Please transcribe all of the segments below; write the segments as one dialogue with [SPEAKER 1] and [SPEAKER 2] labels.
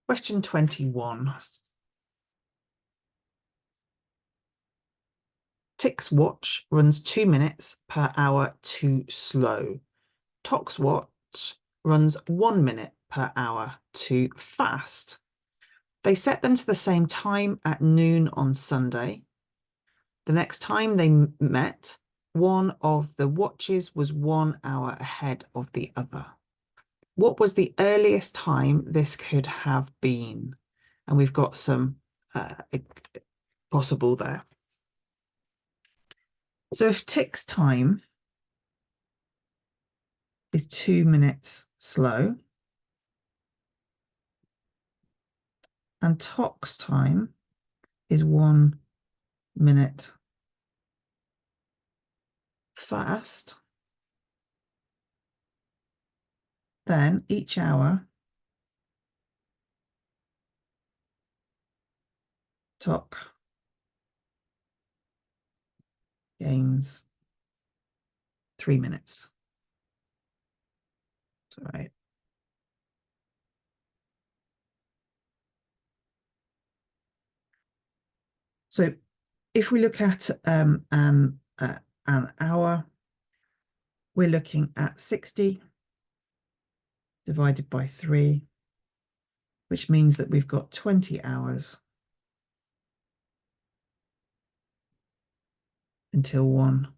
[SPEAKER 1] Question 21. Tick's watch runs 2 minutes per hour too slow. Tok's watch runs 1 minute per hour too fast. They set them to the same time at noon on Sunday. The next time they met, one of the watches was 1 hour ahead of the other. What was the earliest time this could have been? And we've got some possible there. So if Tick's time is 2 minutes slow and Tok's time is 1 minute fast, then each hour Tok gains 3 minutes. That's right. So if we look at an hour, we're looking at 60 divided by 3, which means that we've got 20 hours until 1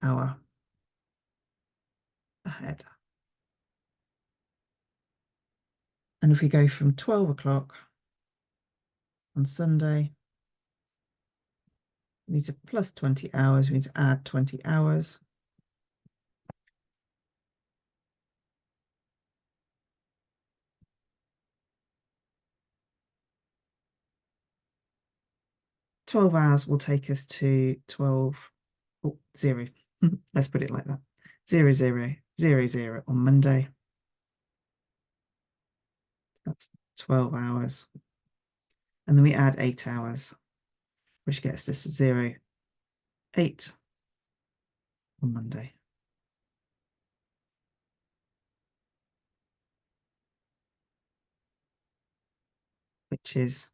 [SPEAKER 1] hour ahead. And if we go from 12 o'clock on Sunday, we need to plus 20 hours, we need to add 20 hours. "12 hours will take us to 12, oh, 0. Let's put it like that. 0, 0, 0, 0 on Monday. That's 12 hours. And then we add 8 hours, which gets us to 0, 8 on Monday. Which is